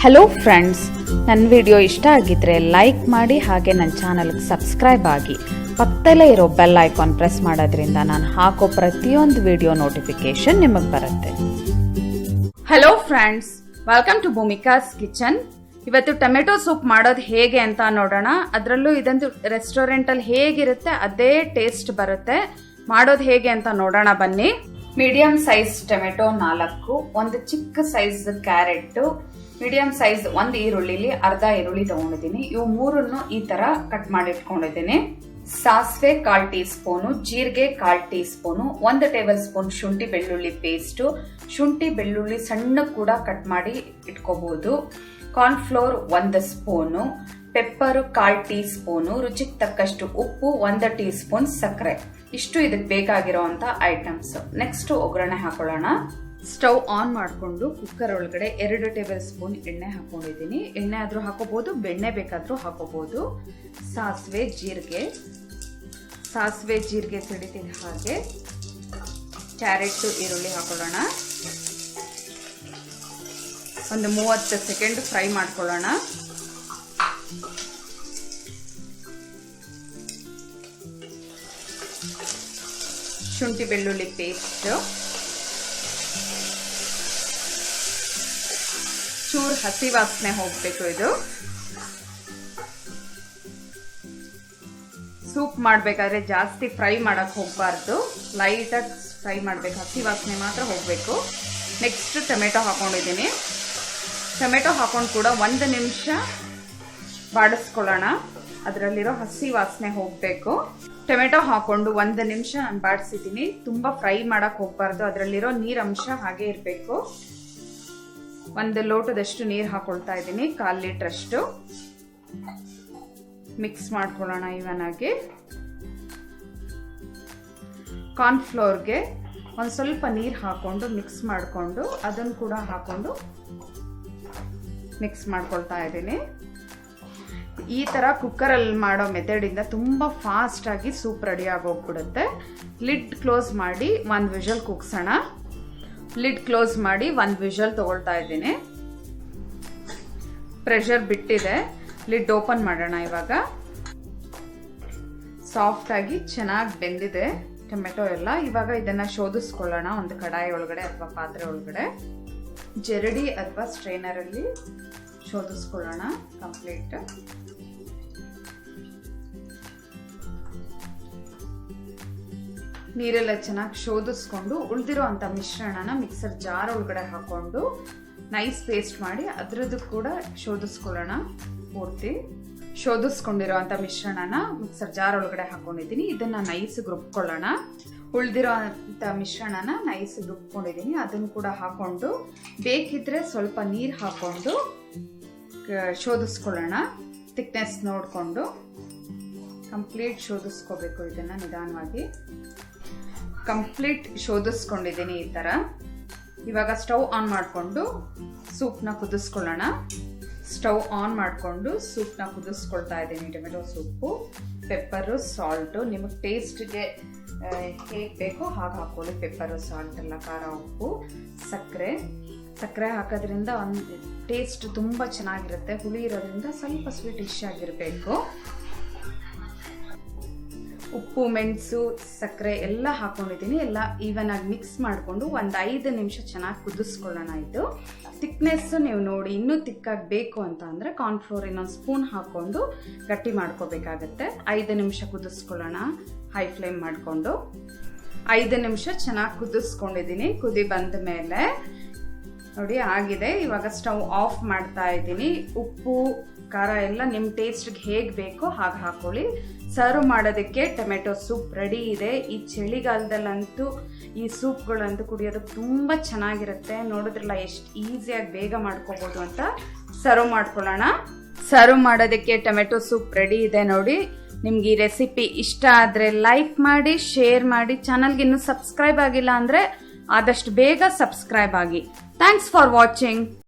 Hello friends, ನನ್ನ video ಇಷ್ಟ ಆಗಿದ್ರೆ ಲೈಕ್ ಮಾಡಿ, ಹಾಗೆ ನನ್ನ ಚಾನಲ್ಗೆ ಸಬ್ಸ್ಕ್ರೈಬ್ ಆಗಿ ಪಕ್ಕದಲ್ಲೇ ಇರೋ ಬೆಲ್ ಐಕಾನ್ ಪ್ರೆಸ್ ಮಾಡೋದ್ರಿಂದ ನಾನು ಹಾಕೋ ಪ್ರತಿಯೊಂದು ವಿಡಿಯೋ ನೋಟಿಫಿಕೇಶನ್ ನಿಮಗೆ ಬರುತ್ತೆ. Hello friends, welcome to Bhumika's kitchen. ಇವತ್ತು ಟೊಮೆಟೊ ಸೂಪ್ ಮಾಡೋದು ಹೇಗೆ ಅಂತ ನೋಡೋಣ. ಅದರಲ್ಲೂ ಇದಂತೂ ರೆಸ್ಟೋರೆಂಟಲ್ಲಿ ಹೇಗಿರುತ್ತೆ ಅದೇ ಟೇಸ್ಟ್ ಬರುತ್ತೆ. ಮಾಡೋದು ಹೇಗೆ ಅಂತ ನೋಡೋಣ ಬನ್ನಿ. ಮೀಡಿಯಂ ಸೈಜ್ ಟೊಮೆಟೊ 4, ಒಂದು ಚಿಕ್ಕ ಸೈಜ್ ಕ್ಯಾರೆಟ್, ಮೀಡಿಯಂ ಸೈಜ್ ಒಂದು ಈರುಳ್ಳಿಲಿ ಅರ್ಧ ಈರುಳ್ಳಿ ತಗೊಂಡಿದ್ದೀನಿ. ಇವು ಮೂರನ್ನು ಈ ತರ ಕಟ್ ಮಾಡಿ ಇಟ್ಕೊಂಡಿದ್ದೀನಿ. ಸಾಸಿವೆ 1/4 ಟೀ ಸ್ಪೂನು, ಜೀರಿಗೆ 1/4 ಟೀ ಸ್ಪೂನು, 1 ಟೇಬಲ್ ಸ್ಪೂನ್ ಶುಂಠಿ ಬೆಳ್ಳುಳ್ಳಿ ಪೇಸ್ಟ್. ಶುಂಠಿ ಬೆಳ್ಳುಳ್ಳಿ ಸಣ್ಣ ಕೂಡ ಕಟ್ ಮಾಡಿ ಇಟ್ಕೋಬಹುದು. Cornflour 1 spoon, pepper 1/4 tea spoon, ರುಚಿಗೆ ತಕ್ಕಷ್ಟು ಉಪ್ಪು, 1 ಟೀ ಸ್ಪೂನ್ ಸಕ್ಕರೆ. ಇಷ್ಟು ಇದಕ್ಕೆ ಬೇಕಾಗಿರುವಂತ ಐಟಮ್ಸ್. ನೆಕ್ಸ್ಟ್ ಒಗ್ಗರಣೆ ಹಾಕೊಳ್ಳೋಣ. ಸ್ಟವ್ ಆನ್ ಮಾಡಿಕೊಂಡು ಕುಕ್ಕರ್ ಒಳಗಡೆ 2 ಟೇಬಲ್ ಸ್ಪೂನ್ ಎಣ್ಣೆ ಹಾಕೊಂಡಿದ್ದೀನಿ. ಎಣ್ಣೆ ಆದ್ರೂ ಹಾಕೋಬಹುದು, ಬೆಣ್ಣೆ ಬೇಕಾದ್ರೂ ಹಾಕೋಬಹುದು. ಸಾಸಿವೆ ಜೀರಿಗೆ ಸಿಡಿತಿದ ಹಾಗೆ ಕ್ಯಾರೆಟ್ ಈರುಳ್ಳಿ ಹಾಕೊಳ್ಳೋಣ. ಒಂದು 30 ಸೆಕೆಂಡ್ ಫ್ರೈ ಮಾಡ್ಕೊಳ್ಳೋಣ. ಶುಂಠಿ ಬೆಳ್ಳುಳ್ಳಿ ಪೇಸ್ಟ್ ಚೂರು ಹಸಿ ವಾಸನೆ ಹೋಗ್ಬೇಕು. ಇದು ಸೂಪ್ ಮಾಡ್ಬೇಕಾದ್ರೆ ಜಾಸ್ತಿ ಫ್ರೈ ಮಾಡಕ್ ಹೋಗ್ಬಾರ್ದು, ಲೈಟ್ ಆಗಿ ಫ್ರೈ ಮಾಡ್ಬೇಕು, ಹಸಿ ವಾಸನೆ ಮಾತ್ರ ಹೋಗ್ಬೇಕು. ನೆಕ್ಸ್ಟ್ ಟೊಮೆಟೊ ಹಾಕೊಂಡಿದ್ದೀನಿ. ಟೊಮೆಟೊ ಹಾಕೊಂಡು ಕೂಡ 1 ನಿಮಿಷ ಬಾಡಿಸ್ಕೊಳ್ಳೋಣ. ಅದರಲ್ಲಿರೋ ಹಸಿ ವಾಸನೆ ಹೋಗ್ಬೇಕು. ಟೊಮೆಟೊ ಹಾಕೊಂಡು 1 ನಿಮಿಷ ನಾನು ಬಾಡಿಸಿದ್ದೀನಿ. ತುಂಬಾ ಫ್ರೈ ಮಾಡಕ್ ಹೋಗ್ಬಾರ್ದು, ಅದರಲ್ಲಿರೋ ನೀರಂಶ ಹಾಗೆ ಇರಬೇಕು. 1 ಲೋಟದಷ್ಟು ನೀರು ಹಾಕೊಳ್ತಾ ಇದ್ದೀನಿ, 1/4 ಲೀಟರ್ ಅಷ್ಟು. ಮಿಕ್ಸ್ ಮಾಡ್ಕೊಳ್ಳೋಣ ಇವನ್ ಆಗಿ. ಕಾರ್ನ್ಫ್ಲೋರ್ಗೆ ಒಂದು ಸ್ವಲ್ಪ ನೀರು ಹಾಕೊಂಡು ಮಿಕ್ಸ್ ಮಾಡಿಕೊಂಡು ಅದನ್ನು ಕೂಡ ಹಾಕೊಂಡು ಮಿಕ್ಸ್ ಮಾಡ್ಕೊಳ್ತಾ ಇದ್ದೀನಿ. ಈ ತರ ಕುಕ್ಕರ್ ಅಲ್ಲಿ ಮಾಡೋ ಮೆಥಡ್ ಇಂದ ತುಂಬಾ ಫಾಸ್ಟ್ ಆಗಿ ಸೂಪ್ ರೆಡಿ ಆಗೋಗ್ಬಿಡುತ್ತೆ. ಲಿಡ್ ಕ್ಲೋಸ್ ಮಾಡಿ 1 ವಿಷಲ್ ಕೂಗ್ಸೋಣ. ಲಿಡ್ ಕ್ಲೋಸ್ ಮಾಡಿ 1 ವಿಷಲ್ ತಗೊಳ್ತಾ ಇದ್ದೀನಿ. ಪ್ರೆಷರ್ ಬಿಟ್ಟಿದೆ. ಲಿಡ್ ಓಪನ್ ಮಾಡೋಣ. ಇವಾಗ ಸಾಫ್ಟ್ ಆಗಿ ಚೆನ್ನಾಗಿ ಬೆಂದಿದೆ ಟೊಮೆಟೊ ಎಲ್ಲ. ಇವಾಗ ಇದನ್ನ ಶೋಧಿಸ್ಕೊಳ್ಳೋಣ ಒಂದು ಕಡಾಯಿ ಒಳಗಡೆ ಅಥವಾ ಪಾತ್ರೆ ಒಳಗಡೆ. ಜರಡಿ ಅಥವಾ ಸ್ಟ್ರೈನರ್ ಅಲ್ಲಿ ಶೋಧಿಸ್ಕೊಳ್ಳೋಣ ಕಂಪ್ಲೀಟ್. ನೀರೆಲ್ಲ ಚೆನ್ನಾಗಿ ಶೋಧಿಸ್ಕೊಂಡು ಉಳಿದಿರೋ ಅಂತ ಮಿಶ್ರಣನ ಮಿಕ್ಸರ್ ಜಾರ್ ಒಳಗಡೆ ಹಾಕೊಂಡು ನೈಸ್ ಪೇಸ್ಟ್ ಮಾಡಿ ಅದ್ರದ್ದು ಕೂಡ ಶೋಧಿಸ್ಕೊಳ್ಳೋಣ. ಪೂರ್ತಿ ಶೋಧಿಸ್ಕೊಂಡಿರೋ ಅಂತ ಮಿಶ್ರಣನ ಮಿಕ್ಸರ್ ಜಾರ್ ಒಳಗಡೆ ಹಾಕೊಂಡಿದ್ದೀನಿ. ಇದನ್ನ ನೈಸ್ ರುಬ್ಕೊಳ್ಳೋಣ. ಉಳಿದಿರೋ ಅಂತ ಮಿಶ್ರಣನ ನೈಸ್ ರುಬ್ಕೊಂಡಿದ್ದೀನಿ. ಅದನ್ನು ಕೂಡ ಹಾಕೊಂಡು ಬೇಕಿದ್ರೆ ಸ್ವಲ್ಪ ನೀರು ಹಾಕೊಂಡು ಶೋಧಿಸ್ಕೊಳ್ಳೋಣ. ಥಿಕ್ನೆಸ್ ನೋಡಿಕೊಂಡು ಕಂಪ್ಲೀಟ್ ಶೋಧಿಸ್ಕೋಬೇಕು. ಇದನ್ನ ನಿಧಾನವಾಗಿ ಕಂಪ್ಲೀಟ್ ಶೋಧಿಸ್ಕೊಂಡಿದ್ದೀನಿ ಈ ತರ. ಇವಾಗ ಸ್ಟವ್ ಆನ್ ಮಾಡಿಕೊಂಡು ಸೂಪ್ನ ಕುದಿಸ್ಕೊಳ್ಳೋಣ. ಸ್ಟವ್ ಆನ್ ಮಾಡಿಕೊಂಡು ಸೂಪ್ನ ಕುದಿಸ್ಕೊಳ್ತಾ ಇದ್ದೀನಿ. ಟೊಮೆಟೊ ಸೂಪು, ಪೆಪ್ಪರು, ಸಾಲ್ಟು ನಿಮಗೆ ಟೇಸ್ಟ್ಗೆ ಹೇಗೆ ಬೇಕೋ ಹಾಗೆ ಹಾಕೊಳ್ಳಿ. ಪೆಪ್ಪರು, ಸಾಲ್ಟ್ ಎಲ್ಲ, ಖಾರ, ಉಪ್ಪು, ಸಕ್ಕರೆ ಹಾಕೋದ್ರಿಂದ ಒಂದು ಟೇಸ್ಟ್ ತುಂಬ ಚೆನ್ನಾಗಿರುತ್ತೆ. ಹುಳಿ ಇರೋದ್ರಿಂದ ಸ್ವಲ್ಪ ಸ್ವೀಟಿಶ್ ಆಗಿರಬೇಕು. ಉಪ್ಪು, ಮೆಣಸು, ಸಕ್ಕರೆ ಎಲ್ಲ ಹಾಕೊಂಡಿದ್ದೀನಿ. ಎಲ್ಲ ಈವನ್ ಆಗಿ ಮಿಕ್ಸ್ ಮಾಡಿಕೊಂಡು 5 ನಿಮಿಷ ಚೆನ್ನಾಗಿ ಕುದಿಸ್ಕೊಳ್ಳೋಣ. ಇದು ಥಿಕ್ನೆಸ್ ನೀವು ನೋಡಿ, ಇನ್ನೂ ತಿಕ್ಕಾಗಿ ಬೇಕು ಅಂತ ಅಂದರೆ ಕಾರ್ನ್ಫ್ಲೋರ್ ಇನ್ನೊಂದು ಸ್ಪೂನ್ ಹಾಕೊಂಡು ಗಟ್ಟಿ ಮಾಡ್ಕೋಬೇಕಾಗತ್ತೆ. 5 ನಿಮಿಷ ಕುದಿಸ್ಕೊಳ್ಳೋಣ ಹೈ ಫ್ಲೇಮ್ ಮಾಡಿಕೊಂಡು. 5 ನಿಮಿಷ ಚೆನ್ನಾಗಿ ಕುದಿಸ್ಕೊಂಡಿದ್ದೀನಿ. ಕುದಿ ಬಂದ ಮೇಲೆ ನೋಡಿ ಆಗಿದೆ. ಇವಾಗ ಸ್ಟವ್ ಆಫ್ ಮಾಡ್ತಾ ಇದ್ದೀನಿ. ಉಪ್ಪು, ಖಾರ ಎಲ್ಲ ನಿಮ್ಮ ಟೇಸ್ಟ್ಗೆ ಹೇಗೆ ಬೇಕೋ ಹಾಗೆ ಹಾಕೊಳ್ಳಿ. ಸರ್ವ್ ಮಾಡೋದಕ್ಕೆ ಟೊಮೆಟೊ ಸೂಪ್ ರೆಡಿ ಇದೆ. ಈ ಚಳಿಗಾಲದಲ್ಲಂತೂ ಈ ಸೂಪ್ಗಳಂತೂ ಕುಡಿಯೋದಕ್ಕೆ ತುಂಬ ಚೆನ್ನಾಗಿರುತ್ತೆ. ನೋಡಿದ್ರಲ್ಲ ಎಷ್ಟು ಈಸಿಯಾಗಿ ಬೇಗ ಮಾಡ್ಕೋಬೋದು ಅಂತ. ಸರ್ವ್ ಮಾಡ್ಕೊಳ್ಳೋಣ. ಸರ್ವ್ ಮಾಡೋದಕ್ಕೆ ಟೊಮೆಟೊ ಸೂಪ್ ರೆಡಿ ಇದೆ ನೋಡಿ. ನಿಮ್ಗೆ ಈ ರೆಸಿಪಿ ಇಷ್ಟ ಆದರೆ ಲೈಕ್ ಮಾಡಿ, ಶೇರ್ ಮಾಡಿ. ಚಾನಲ್ಗೆ ಇನ್ನೂ ಸಬ್ಸ್ಕ್ರೈಬ್ ಆಗಿಲ್ಲ ಅಂದರೆ ಆದಷ್ಟು ಬೇಗ ಸಬ್ಸ್ಕ್ರೈಬ್ ಆಗಿ. Thanks for watching.